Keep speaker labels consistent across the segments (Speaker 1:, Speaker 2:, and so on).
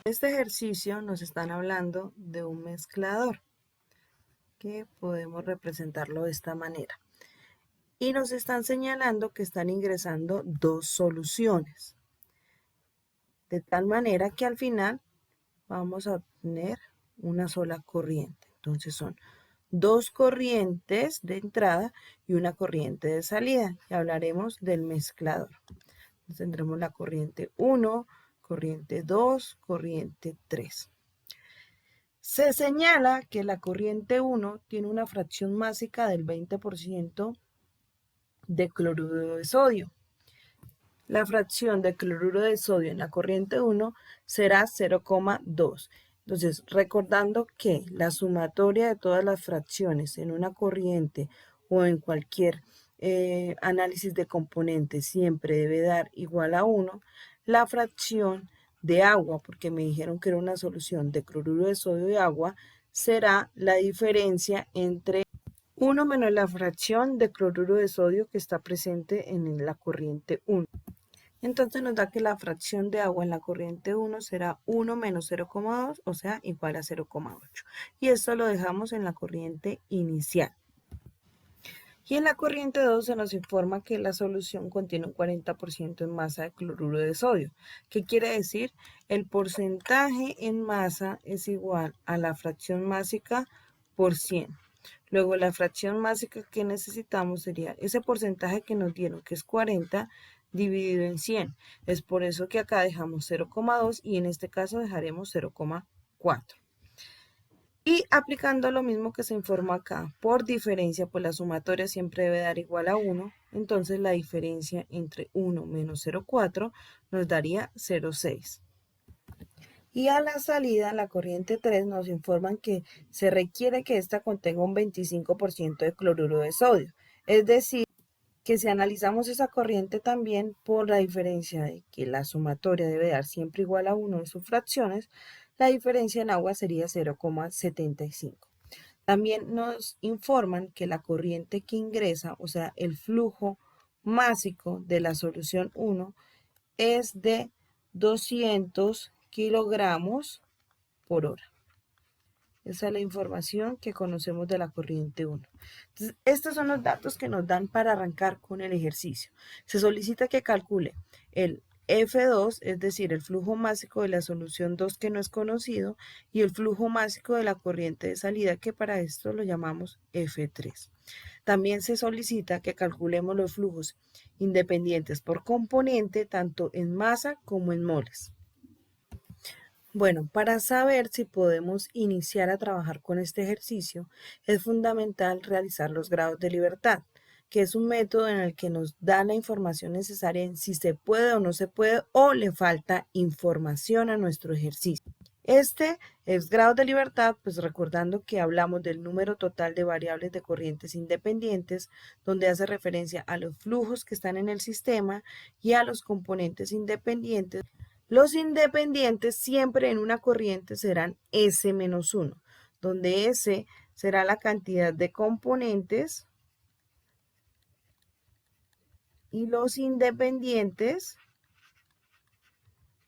Speaker 1: Este ejercicio nos están hablando de un mezclador que podemos representarlo de esta manera. Y nos están señalando que están ingresando dos soluciones. De tal manera que al final vamos a obtener una sola corriente. Entonces son dos corrientes de entrada y una corriente de salida. Y hablaremos del mezclador. Entonces tendremos la corriente 1, corriente 2, corriente 3. Se señala que la corriente 1 tiene una fracción másica del 20% de cloruro de sodio. La fracción de cloruro de sodio en la corriente 1 será 0,2. Entonces, recordando que la sumatoria de todas las fracciones en una corriente o en cualquier análisis de componentes siempre debe dar igual a 1, la fracción de agua, porque me dijeron que era una solución de cloruro de sodio y agua, será la diferencia entre 1 menos la fracción de cloruro de sodio que está presente en la corriente 1. Entonces nos da que la fracción de agua en la corriente 1 será 1 menos 0,2, o sea, igual a 0,8. Y esto lo dejamos en la corriente inicial. Y en la corriente 2 se nos informa que la solución contiene un 40% en masa de cloruro de sodio. ¿Qué quiere decir? El porcentaje en masa es igual a la fracción másica por 100. Luego la fracción másica que necesitamos sería ese porcentaje que nos dieron, que es 40, dividido en 100. Es por eso que acá dejamos 0,2 y en este caso dejaremos 0,4. Y aplicando lo mismo que se informa acá, por diferencia, pues la sumatoria siempre debe dar igual a 1, entonces la diferencia entre 1 menos 0,4 nos daría 0,6. Y a la salida, la corriente 3 nos informan que se requiere que ésta contenga un 25% de cloruro de sodio. Es decir, que si analizamos esa corriente también por la diferencia de que la sumatoria debe dar siempre igual a 1 de sus fracciones, la diferencia en agua sería 0,75. También nos informan que la corriente que ingresa, o sea, el flujo másico de la solución 1 es de 200 kilogramos por hora. Esa es la información que conocemos de la corriente 1. Entonces, estos son los datos que nos dan para arrancar con el ejercicio. Se solicita que calcule el F2, es decir, el flujo másico de la solución 2 que no es conocido, y el flujo másico de la corriente de salida, que para esto lo llamamos F3. También se solicita que calculemos los flujos independientes por componente, tanto en masa como en moles. Bueno, para saber si podemos iniciar a trabajar con este ejercicio, es fundamental realizar los grados de libertad, que es un método en el que nos da la información necesaria en si se puede o no se puede o le falta información a nuestro ejercicio. Este es grado de libertad, pues recordando que hablamos del número total de variables de corrientes independientes, donde hace referencia a los flujos que están en el sistema y a los componentes independientes. Los independientes siempre en una corriente serán S-1, donde S será la cantidad de componentes y los independientes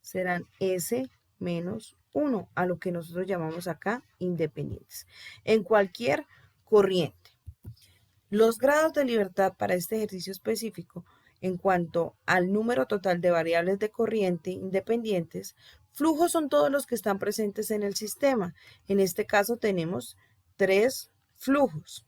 Speaker 1: serán S-1, a lo que nosotros llamamos acá independientes, en cualquier corriente. Los grados de libertad para este ejercicio específico en cuanto al número total de variables de corriente independientes, flujos son todos los que están presentes en el sistema. En este caso tenemos 3 flujos.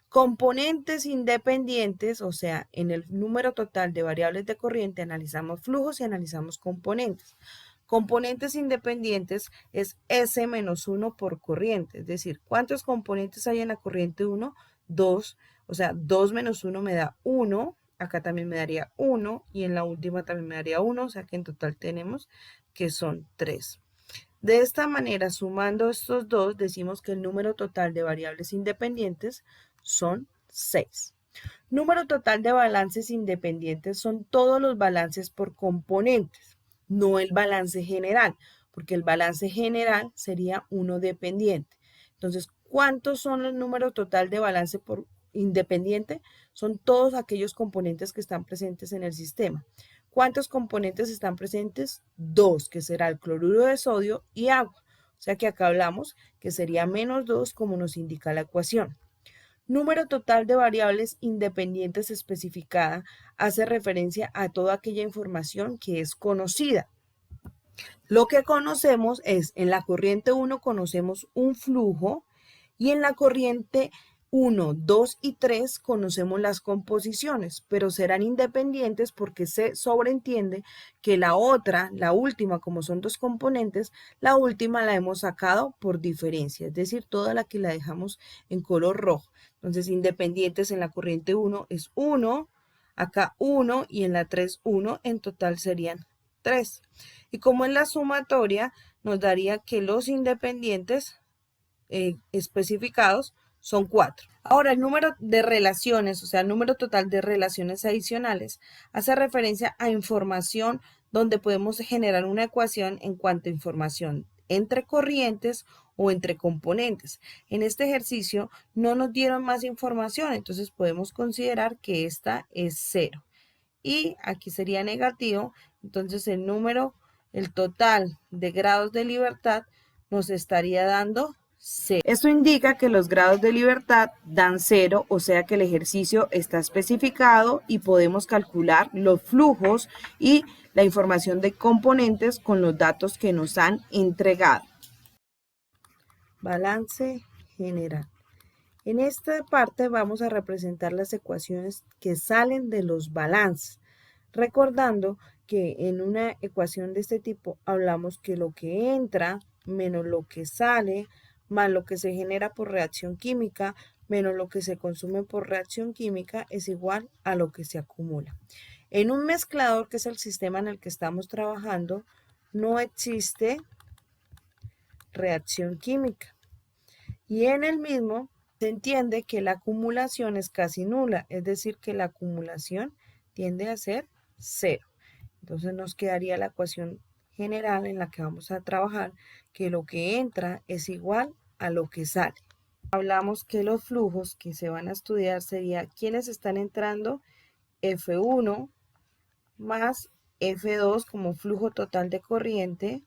Speaker 1: Componentes independientes, o sea, en el número total de variables de corriente analizamos flujos y analizamos componentes. Componentes independientes es S-1 por corriente, es decir, ¿cuántos componentes hay en la corriente 1? 2, o sea, 2 menos 1 me da 1, acá también me daría 1 y en la última también me daría 1, o sea que en total tenemos que son 3. De esta manera, sumando estos dos, decimos que el número total de variables independientes son 6. Número total de balances independientes son todos los balances por componentes, no el balance general, porque el balance general sería uno dependiente. Entonces, ¿cuántos son los números total de balance por independiente? Son todos aquellos componentes que están presentes en el sistema. ¿Cuántos componentes están presentes? 2, que será el cloruro de sodio y agua. O sea que acá hablamos que sería menos 2 como nos indica la ecuación. Número total de variables independientes especificada hace referencia a toda aquella información que es conocida. Lo que conocemos es, en la corriente 1 conocemos un flujo y en la corriente 1, 2 y 3 conocemos las composiciones, pero serán independientes porque se sobreentiende que la otra, la última, como son dos componentes, la última la hemos sacado por diferencia, es decir, toda la que la dejamos en color rojo. Entonces, independientes en la corriente 1 es 1, acá 1 y en la 3, 1, en total serían 3. Y como en la sumatoria, nos daría que los independientes especificados son 4. Ahora, el número de relaciones, o sea, el número total de relaciones adicionales, hace referencia a información donde podemos generar una ecuación en cuanto a información entre corrientes o entre componentes. En este ejercicio no nos dieron más información, entonces podemos considerar que esta es 0. Y aquí sería negativo, entonces el total de grados de libertad nos estaría dando 0. Esto indica que los grados de libertad dan 0, o sea que el ejercicio está especificado y podemos calcular los flujos y la información de componentes con los datos que nos han entregado. Balance general. En esta parte vamos a representar las ecuaciones que salen de los balances, recordando que en una ecuación de este tipo hablamos que lo que entra menos lo que sale, más lo que se genera por reacción química, menos lo que se consume por reacción química, es igual a lo que se acumula. En un mezclador, que es el sistema en el que estamos trabajando, no existe reacción química. Y en el mismo se entiende que la acumulación es casi nula, es decir, que la acumulación tiende a ser 0. Entonces nos quedaría la ecuación general en la que vamos a trabajar, que lo que entra es igual a lo que sale. Hablamos que los flujos que se van a estudiar sería quienes están entrando, F1 más F2 como flujo total de corriente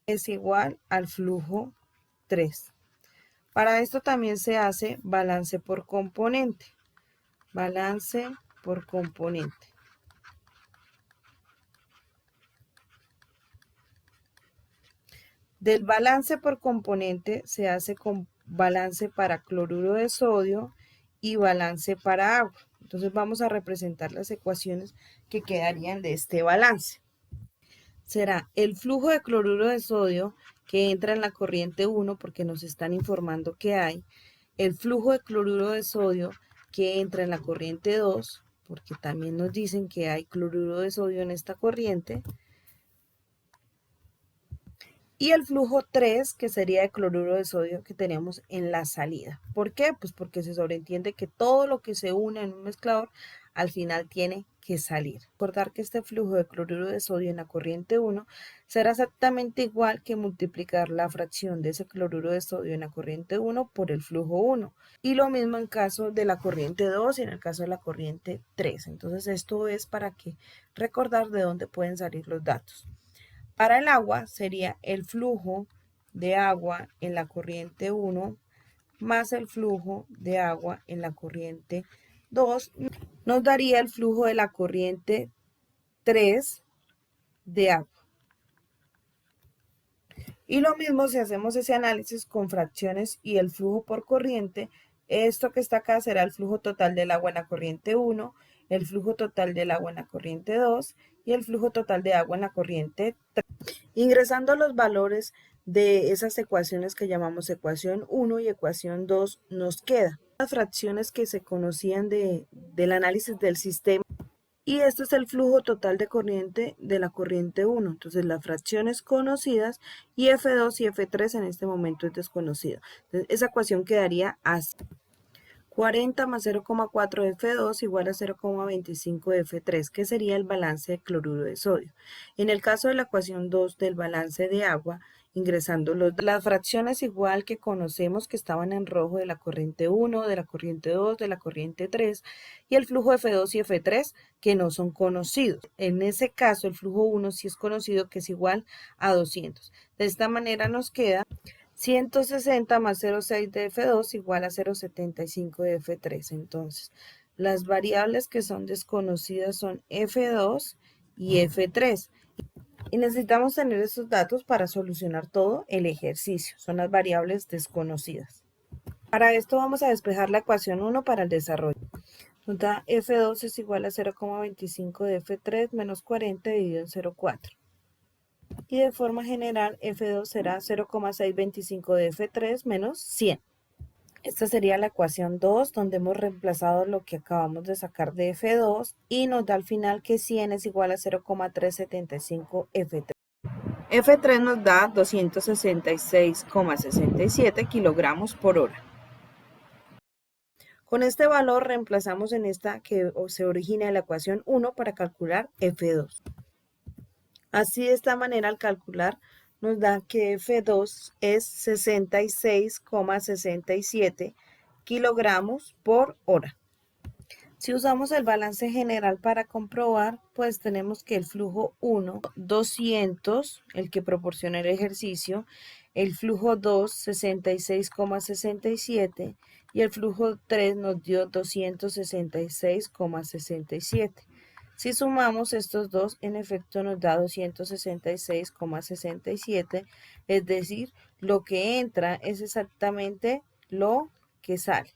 Speaker 1: es igual al flujo 3. Para esto también se hace balance por componente. Balance por componente. Del balance por componente se hace con balance para cloruro de sodio y balance para agua. Entonces vamos a representar las ecuaciones que quedarían de este balance. Será el flujo de cloruro de sodio que entra en la corriente 1 porque nos están informando que hay, el flujo de cloruro de sodio que entra en la corriente 2 porque también nos dicen que hay cloruro de sodio en esta corriente, y el flujo 3, que sería de cloruro de sodio que tenemos en la salida. ¿Por qué? Pues porque se sobreentiende que todo lo que se une en un mezclador al final tiene que salir. Recordar que este flujo de cloruro de sodio en la corriente 1 será exactamente igual que multiplicar la fracción de ese cloruro de sodio en la corriente 1 por el flujo 1. Y lo mismo en caso de la corriente 2 y en el caso de la corriente 3. Entonces esto es para que recordar de dónde pueden salir los datos. Para el agua sería el flujo de agua en la corriente 1 más el flujo de agua en la corriente 2, nos daría el flujo de la corriente 3 de agua. Y lo mismo si hacemos ese análisis con fracciones y el flujo por corriente, esto que está acá será el flujo total del agua en la corriente 1, el flujo total del agua en la corriente 2 y el flujo total de agua en la corriente 3. Ingresando los valores de esas ecuaciones que llamamos ecuación 1 y ecuación 2, nos quedan las fracciones que se conocían del análisis del sistema. Y este es el flujo total de corriente de la corriente 1. Entonces las fracciones conocidas y F2 y F3 en este momento es desconocido. Entonces esa ecuación quedaría así. 40 más 0,4 F2 igual a 0,25 F3, que sería el balance de cloruro de sodio. En el caso de la ecuación 2 del balance de agua, ingresando las fracciones igual que conocemos que estaban en rojo de la corriente 1, de la corriente 2, de la corriente 3 y el flujo F2 y F3 que no son conocidos. En ese caso el flujo 1 sí es conocido, que es igual a 200. De esta manera nos queda 160 más 0,6 de F2 igual a 0,75 de F3. Entonces, las variables que son desconocidas son F2 y F3. Y necesitamos tener esos datos para solucionar todo el ejercicio. Son las variables desconocidas. Para esto vamos a despejar la ecuación 1 para el desarrollo. Nos da F2 es igual a 0,25 de F3 menos 40 dividido en 0,4. Y de forma general F2 será 0,625 de F3 menos 100. Esta sería la ecuación 2, donde hemos reemplazado lo que acabamos de sacar de F2 y nos da al final que 100 es igual a 0,375 F3. F3 nos da 266,67 kilogramos por hora. Con este valor reemplazamos en esta que se origina de la ecuación 1 para calcular F2. Así, de esta manera, al calcular, nos da que F2 es 66,67 kilogramos por hora. Si usamos el balance general para comprobar, pues tenemos que el flujo 1, 200, el que proporciona el ejercicio, el flujo 2, 66,67 y el flujo 3 nos dio 266,67. Si sumamos estos dos, en efecto nos da 266,67, es decir, lo que entra es exactamente lo que sale.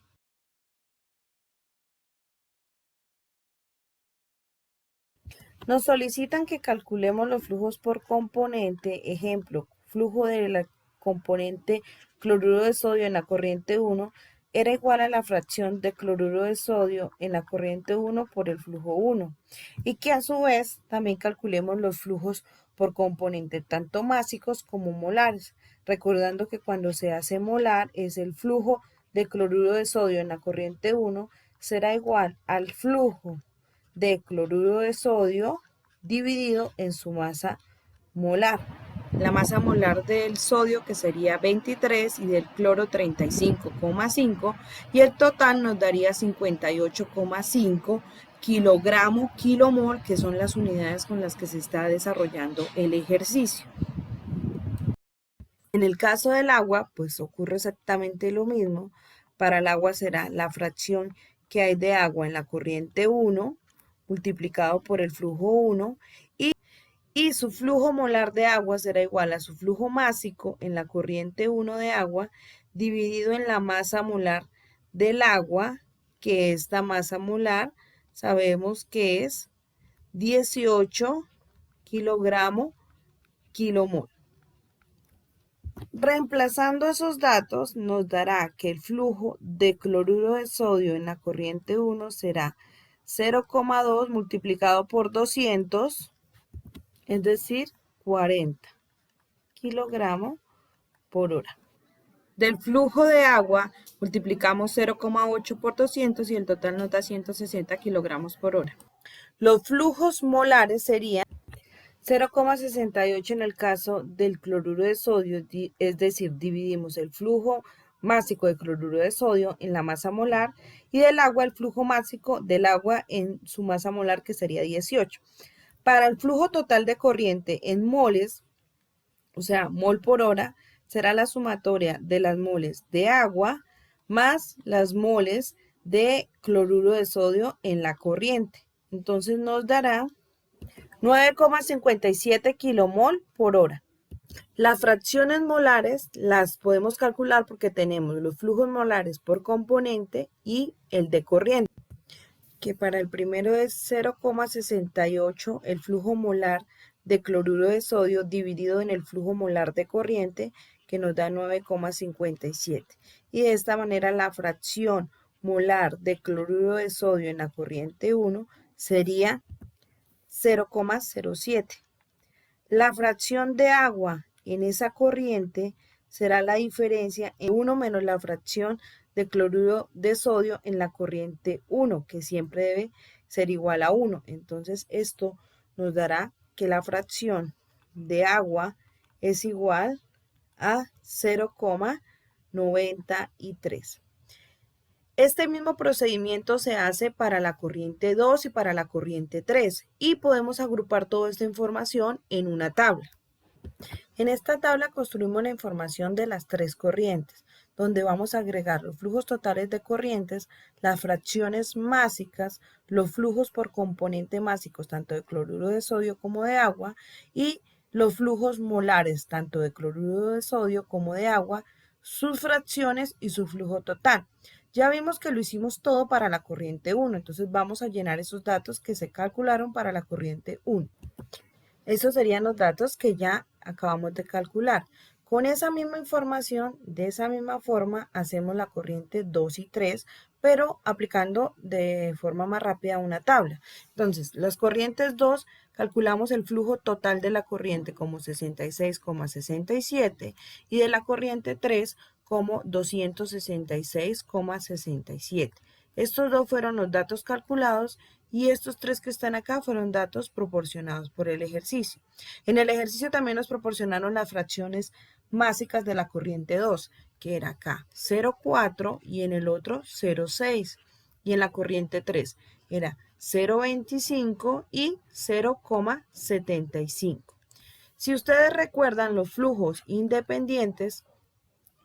Speaker 1: Nos solicitan que calculemos los flujos por componente. Ejemplo, flujo de la componente cloruro de sodio en la corriente 1 era igual a la fracción de cloruro de sodio en la corriente 1 por el flujo 1. Y que a su vez también calculemos los flujos por componente, tanto másicos como molares. Recordando que cuando se hace molar es el flujo de cloruro de sodio en la corriente 1 será igual al flujo de cloruro de sodio dividido en su masa molar. La masa molar del sodio, que sería 23, y del cloro 35,5, y el total nos daría 58,5 kilogramo kilomol, que son las unidades con las que se está desarrollando el ejercicio. En el caso del agua, pues ocurre exactamente lo mismo. Para el agua será la fracción que hay de agua en la corriente 1 multiplicado por el flujo 1 y su flujo molar de agua será igual a su flujo másico en la corriente 1 de agua dividido en la masa molar del agua, que esta masa molar sabemos que es 18 kilogramo kilomol. Reemplazando esos datos nos dará que el flujo de cloruro de sodio en la corriente 1 será 0,2 multiplicado por 200, es decir, 40 kilogramos por hora. Del flujo de agua multiplicamos 0,8 por 200 y el total nos da 160 kilogramos por hora. Los flujos molares serían 0,68 en el caso del cloruro de sodio, es decir, dividimos el flujo másico de cloruro de sodio en la masa molar y del agua el flujo másico del agua en su masa molar, que sería 18. Para el flujo total de corriente en moles, o sea, mol por hora, será la sumatoria de las moles de agua más las moles de cloruro de sodio en la corriente. Entonces nos dará 9,57 kilomol por hora. Las fracciones molares las podemos calcular porque tenemos los flujos molares por componente y el de corriente, que para el primero es 0,68 el flujo molar de cloruro de sodio dividido en el flujo molar de corriente, que nos da 9,57. Y de esta manera la fracción molar de cloruro de sodio en la corriente 1 sería 0,07. La fracción de agua en esa corriente será la diferencia en 1 menos la fracción de cloruro de sodio en la corriente 1, que siempre debe ser igual a 1. Entonces esto nos dará que la fracción de agua es igual a 0,93. Este mismo procedimiento se hace para la corriente 2 y para la corriente 3 y podemos agrupar toda esta información en una tabla. En esta tabla construimos la información de las tres corrientes, donde vamos a agregar los flujos totales de corrientes, las fracciones másicas, los flujos por componente másicos, tanto de cloruro de sodio como de agua, y los flujos molares, tanto de cloruro de sodio como de agua, sus fracciones y su flujo total. Ya vimos que lo hicimos todo para la corriente 1, entonces vamos a llenar esos datos que se calcularon para la corriente 1. Esos serían los datos que ya acabamos de calcular. Con esa misma información, de esa misma forma, hacemos la corriente 2 y 3, pero aplicando de forma más rápida una tabla. Entonces, las corrientes 2, calculamos el flujo total de la corriente como 66,67 y de la corriente 3 como 266,67. Estos dos fueron los datos calculados y estos tres que están acá fueron datos proporcionados por el ejercicio. En el ejercicio también nos proporcionaron las fracciones másicas de la corriente 2, que era acá 0,4 y en el otro 0,6. Y en la corriente 3 era 0,25 y 0,75. Si ustedes recuerdan los flujos independientes,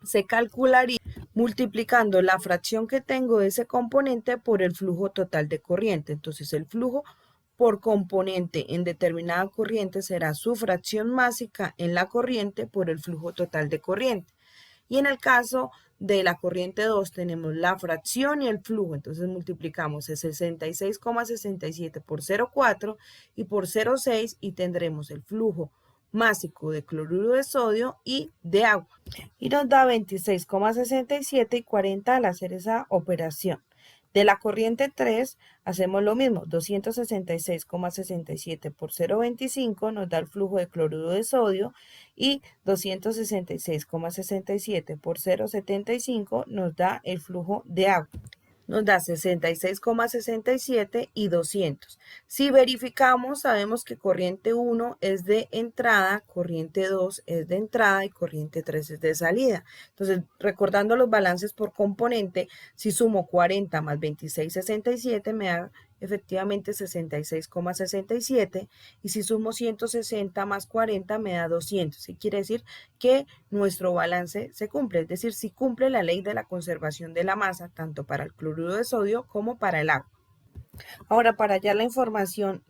Speaker 1: se calcularía multiplicando la fracción que tengo de ese componente por el flujo total de corriente. Entonces el flujo por componente en determinada corriente será su fracción másica en la corriente por el flujo total de corriente. Y en el caso de la corriente 2 tenemos la fracción y el flujo, entonces multiplicamos el 66,67 por 0,4 y por 0,6 y tendremos el flujo másico de cloruro de sodio y de agua. Y nos da 26,67 y 40 al hacer esa operación. De la corriente 3 hacemos lo mismo, 266,67 por 0,25 nos da el flujo de cloruro de sodio y 266,67 por 0,75 nos da el flujo de agua. Nos da 66,67 y 200. Si verificamos, sabemos que corriente 1 es de entrada, corriente 2 es de entrada y corriente 3 es de salida. Entonces, recordando los balances por componente, si sumo 40 más 26,67 me da efectivamente 66,67 y si sumo 160 más 40 me da 200. Y quiere decir que nuestro balance se cumple, es decir, si cumple la ley de la conservación de la masa, tanto para el cloruro de sodio como para el agua. Ahora, para hallar la información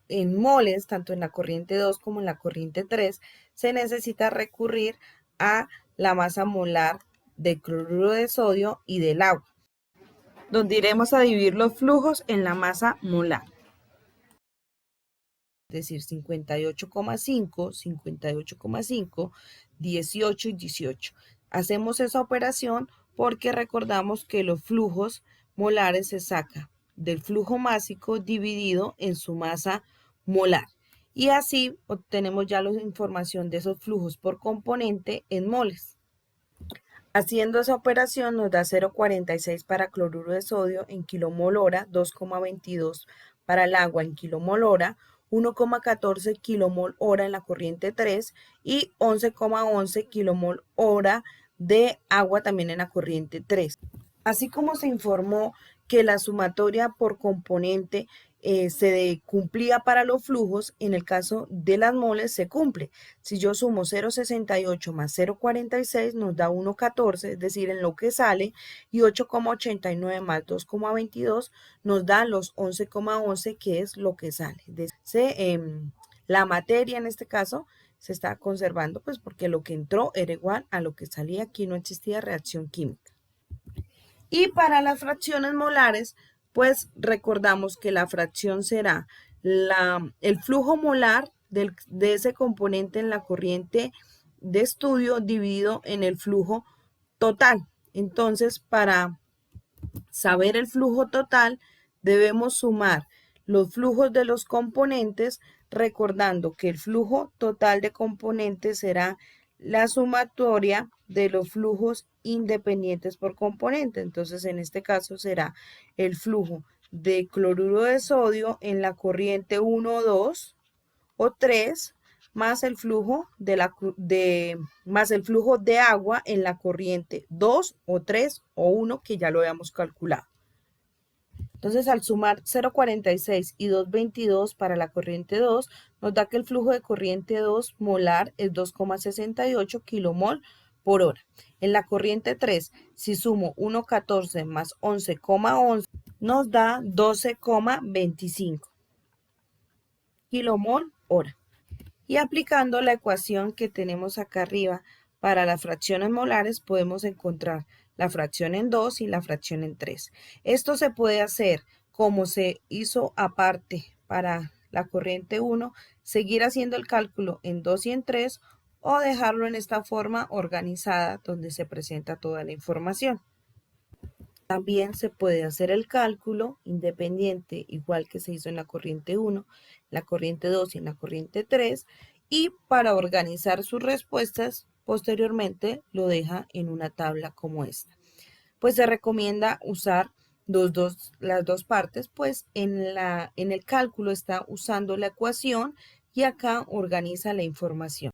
Speaker 1: en moles, tanto en la corriente 2 como en la corriente 3, se necesita recurrir a la masa molar del cloruro de sodio y del agua, donde iremos a dividir los flujos en la masa molar. Es decir, 58,5, 58,5, 18 y 18. Hacemos esa operación porque recordamos que los flujos molares se sacan del flujo másico dividido en su masa molar. Y así obtenemos ya la información de esos flujos por componente en moles. Haciendo esa operación nos da 0,46 para cloruro de sodio en kilomol hora, 2,22 para el agua en kilomol hora, 1,14 kilomol hora en la corriente 3 y 11,11 kilomol hora de agua también en la corriente 3. Así como se informó que la sumatoria por componente se cumplía para los flujos, en el caso de las moles se cumple. Si yo sumo 0,68 más 0,46 nos da 1,14, es decir, en lo que sale, y 8,89 más 2,22 nos da los 11,11, que es lo que sale. La materia en este caso se está conservando, pues porque lo que entró era igual a lo que salía, aquí no existía reacción química. Y para las fracciones molares, pues recordamos que la fracción será el flujo molar de ese componente en la corriente de estudio dividido en el flujo total. Entonces, para saber el flujo total, debemos sumar los flujos de los componentes, recordando que el flujo total de componentes será la sumatoria de los flujos independientes por componente. Entonces, en este caso será el flujo de cloruro de sodio en la corriente 1, 2 o 3 más el flujo más el flujo de agua en la corriente 2 o 3 o 1 que ya lo habíamos calculado. Entonces, al sumar 0,46 y 2,22 para la corriente 2, nos da que el flujo de corriente 2 molar es 2,68 kilomol por hora. En la corriente 3, si sumo 1,14 más 11,11, nos da 12,25 kilomol hora. Y aplicando la ecuación que tenemos acá arriba para las fracciones molares, podemos encontrar la fracción en 2 y la fracción en 3. Esto se puede hacer como se hizo aparte para la corriente 1, seguir haciendo el cálculo en 2 y en 3 o dejarlo en esta forma organizada donde se presenta toda la información. También se puede hacer el cálculo independiente, igual que se hizo en la corriente 1, la corriente 2 y en la corriente 3, y para organizar sus respuestas, posteriormente lo deja en una tabla como esta. Pues se recomienda usar las dos partes, pues en el cálculo está usando la ecuación y acá organiza la información.